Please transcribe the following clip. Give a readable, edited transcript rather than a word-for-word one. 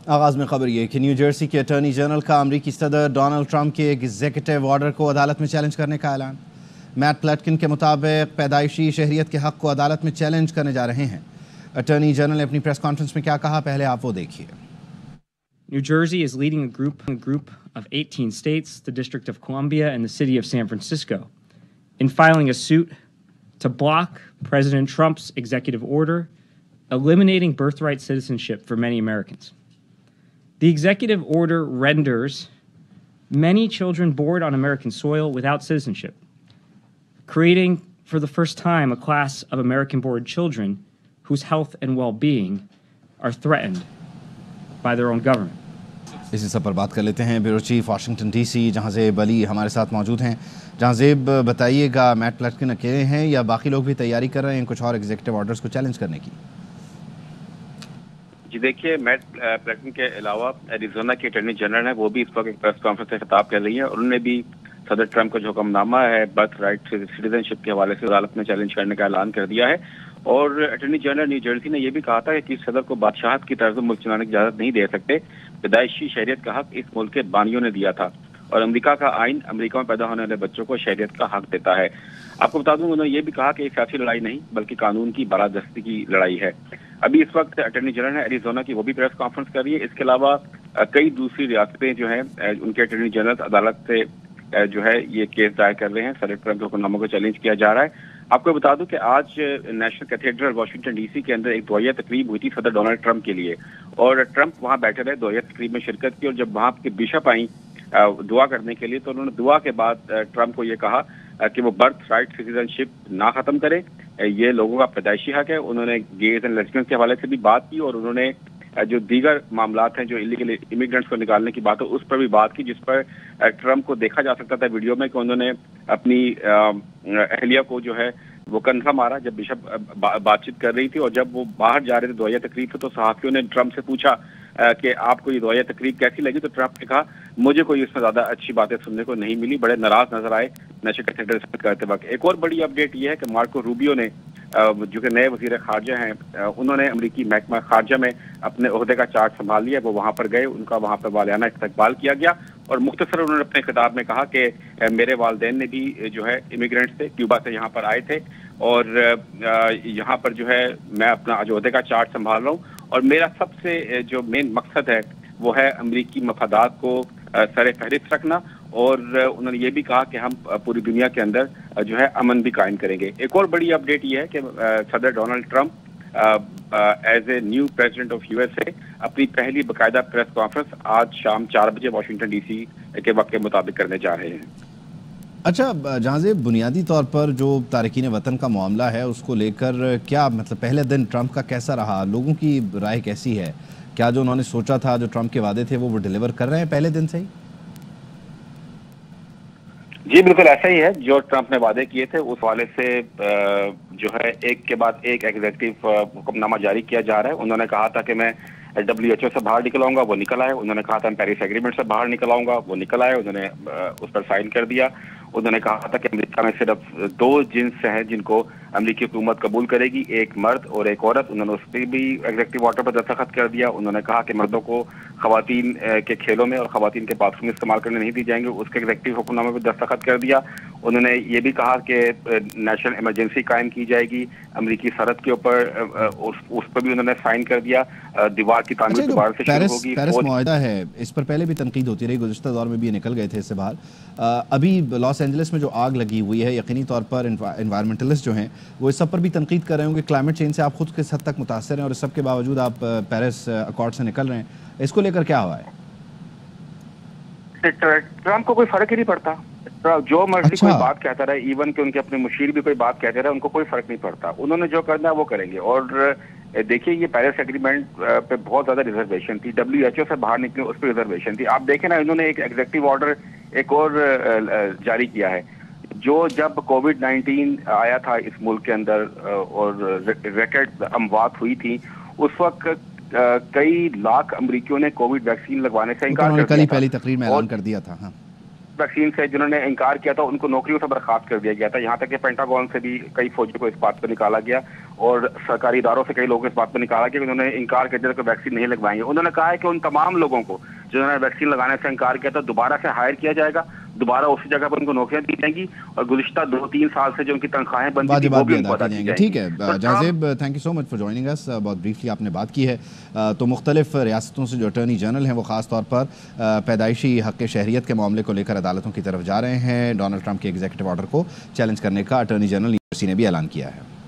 आगाज़ में खबर ये कि न्यू जर्सी के अटॉर्नी जनरल का अमरीकी सदर डोनाल्ड ट्रंप के एग्जीक्यूटिव ऑर्डर को अदालत में चैलेंज करने का ऐलान। मैट प्लेटकिन के मुताबिक पैदाइशी शहरियत के हक को अदालत में चैलेंज करने जा रहे हैं। अटॉर्नी जनरल ने अपनी प्रेस कॉन्फ्रेंस में क्या कहा, पहले आप वो देखिए। New Jersey is leading a group of 18 states, the District of Columbia, and the city of San Francisco in filing a suit to block President Trump's executive order eliminating birthright citizenship for many Americans. The executive order renders many children born on American soil without citizenship, creating for the first time a class of American-born children whose health and well-being are threatened by their own government. इसी सब पर बात कर लेते हैं। Bureau chief Washington DC Jahanzeb Ali हमारे साथ मौजूद हैं। जहांजेब, बताइएगा, मैट प्लेटकिन अकेले हैं या बाकी लोग भी तैयारी कर रहे हैं कुछ और एग्जीक्यूटिव ऑर्डर्स को चैलेंज करने की? जी देखिए, मैट प्लेटकिन के अलावा एरिजोना के अटॉर्नी जनरल है, वो भी इस वक्त एक प्रेस कॉन्फ्रेंस से खिताब कर रही है। उन्होंने भी सदर ट्रंप का जो हुक्मनामा है बर्थ राइट सिटीजनशिप के हवाले से अदालत में चैलेंज करने का ऐलान कर दिया है। और अटॉर्नी जनरल न्यू जर्सी ने यह भी कहा था कि सदर को बादशाहत की तर्ज मुल्क चलाने की इजाजत नहीं दे सकते। पैदाइशी शहरियत का हक इस मुल्क के बानियों ने दिया था और अमेरिका का आइन अमेरिका में पैदा होने वाले बच्चों को शहरियत का हक देता है। आपको बता दूं, उन्होंने ये भी कहा कि एक सियासी लड़ाई नहीं बल्कि कानून की बालादस्ती की लड़ाई है। अभी इस वक्त अटॉर्नी जनरल है एरिजोना की, वो भी प्रेस कॉन्फ्रेंस कर रही है। इसके अलावा कई दूसरी रियासतें जो हैं उनके अटॉर्नी जनरल अदालत से जो है ये केस दायर कर रहे हैं। सदर ट्रंप के हुक्मनामे को चैलेंज किया जा रहा है। आपको बता दूं कि आज नेशनल कैथेड्रल वाशिंगटन डीसी के अंदर एक दुआया तकरीब हुई थी सदर डोनाल्ड ट्रंप के लिए, और ट्रंप वहां बैठे रहे, दुआया तकरीब में शिरकत की। और जब वहां के बिशप आई दुआ करने के लिए, तो उन्होंने दुआ के बाद ट्रंप को ये कहा कि वो बर्थ राइट सिटीजनशिप ना खत्म करें, ये लोगों का पैदाइशी हक है। उन्होंने गेज एंड लेस्बियंस के हवाले से भी बात की और उन्होंने जो दीगर मामलात हैं जो इलीगल इमिग्रेंट्स को निकालने की बात है उस पर भी बात की, जिस पर ट्रंप को देखा जा सकता था वीडियो में कि उन्होंने अपनी अहलिया को जो है वो कंधा मारा जब बिशप बातचीत कर रही थी। और जब वो बाहर जा रहे थे दुआया तकरीब से, तो सहाफियों ने ट्रंप से पूछा कि आपको ये दुआया तकरीब कैसी लगी, तो ट्रंप ने कहा मुझे कोई इसमें ज्यादा अच्छी बातें सुनने को नहीं मिली। बड़े नाराज नजर आए नेशनल कैथेड्रल करते वक्त। एक और बड़ी अपडेट ये है कि मार्को रूबियो ने जो कि नए वजीर खारजा हैं, उन्होंने अमरीकी महकमा खारजा में अपने ओहदे का चार्ज संभाल लिया। वो वहां पर गए, उनका वहां पर वालियाना इस्तकबाल किया गया और मुख्तसर उन्होंने अपने खिताब में कहा कि मेरे वालिदैन ने भी जो है इमिग्रेंट्स थे, क्यूबा से यहाँ पर आए थे और यहाँ पर जो है मैं अपना ओहदे का चार्ज संभाल रहा हूँ और मेरा सबसे जो मेन मकसद है वो है अमरीकी मफादात को सर फहरिस्त रखना। और उन्होंने ये भी कहा कि हम पूरी दुनिया के अंदर जो है अमन भी कायम करेंगे। एक और बड़ी अपडेट ये है कि सदर Donald Trump as a new president of USA अपनी पहली बाकायदा प्रेस कॉन्फ्रेंस आज शाम 4 बजे वाशिंगटन डीसी के वक्त के मुताबिक करने जा रहे हैं। अच्छा जहांजेब, बुनियादी तौर पर जो तारकीन वतन का मामला है उसको लेकर क्या मतलब पहले दिन ट्रंप का कैसा रहा, लोगों की राय कैसी है? क्या जो उन्होंने सोचा था, जो ट्रंप के वादे थे वो डिलीवर कर रहे हैं पहले दिन से ही? जी बिल्कुल ऐसा ही है। जो ट्रंप ने वादे किए थे उस वाले से जो है एक के बाद एक एग्जीक्यूटिव हुक्मनामा जारी किया जा रहा है। उन्होंने कहा था कि मैं WHO से बाहर निकल आऊंगा, वो निकल आए। उन्होंने कहा था पेरिस एग्रीमेंट से बाहर निकल आऊंगा, वो निकल आए। उन्होंने उस पर साइन कर दिया। उन्होंने कहा था कि अमेरिका में सिर्फ 2 जिन्स हैं जिनको अमेरिकी हुकूमत कबूल करेगी, एक मर्द और एक औरत। उन्होंने उस पर भी एग्जीक्यूटिव ऑर्डर पर दस्तखत कर दिया। उन्होंने कहा कि मर्दों को खवातीन के खेलों में और खवातीन के बाथरूम इस्तेमाल करने नहीं दी जाएंगे, उसके एग्जीक्यूटिव हुक्मनामे पर दस्तखत कर दिया। उन्होंने ये भी कहा कि नेशनल इमरजेंसी कायम की जाएगी अमेरिकी सरहद के ऊपर, उस पर भी उन्होंने साइन कर दिया। दीवार की तामीर दोबारा से शुरू होगी। पेरिस मुआहदा है, इस पर पहले भी तनकीद होती रही, गुज़िश्ता दौर में भी ये निकल गए थे इससे बाहर। अभी लॉस एंजलिस में जो आग लगी हुई है, यकीनी तौर पर एनवायरमेंटलिस्ट जो हैं वो इस सब पर भी तनकीद कर रहे होंगे। क्लाइमेट चेंज से आप खुद किस हद तक मुतासर हैं और इस सब के बावजूद आप पेरिस अकॉर्ड से निकल रहे हैं, इसको लेकर क्या हुआ है? ट्रंप को कोई फर्क ही नहीं पड़ता। जो मर्जी कोई बात कहता रहे, इवन कि उनके अपने मुशीर भी कोई बात कहते रहे, उनको कोई फर्क नहीं पड़ता। उन्होंने जो करना है वो करेंगे। और देखिए ये पेरिस एग्रीमेंट पे बहुत ज्यादा रिजर्वेशन थी, WHO से बाहर निकले उस पर रिजर्वेशन थी। आप देखें ना, इन्होंने एक एग्जीक्यूटिव ऑर्डर एक और जारी किया है। जो जब कोविड-19 आया था इस मुल्क के अंदर और रिकॉर्ड अमवात हुई थी, उस वक्त कई लाख अमरीकियों ने कोविड वैक्सीन लगवाने से इन्कार कर दिया था। पहली तकरीर में ऐलान कर दिया था। हाँ। वैक्सीन से जिन्होंने इनकार किया था उनको नौकरियों से बर्खास्त कर दिया गया था। यहाँ तक कि पेंटागन से भी कई फौजियों को इस बात पर निकाला गया और सरकारी इदारों से कई लोगों को इस बात पर निकाला गया कि उन्होंने इनकार कर दिया कि वैक्सीन नहीं लगवाएंगे। उन्होंने कहा है कि उन तमाम लोगों को जिन्होंने वैक्सीन लगाने से इनकार किया था दोबारा से हायर किया जाएगा, दोबारा उसी जगह पर उनको नौकरियां दी जाएंगी और गुज़िश्ता 2-3 साल से जो उनकी तनख्वाहें बनती थी वो भी उनको अदा की जाएंगी। ठीक है Jazib, thank you so much for joining us. बहुत ब्रीफली आपने बात की है। तो मुख्तलिफ रियासतों से जो अटॉर्नी जनरल हैं वो ख़ास तौर पर पैदाइशी हक़ शहरियत के मामले को लेकर अदालतों की तरफ जा रहे हैं। डोनाल्ड ट्रंप के एग्जीक्यूटिव ऑर्डर को चैलेंज करने का अटॉर्नी जनरल ने भी ऐलान किया है।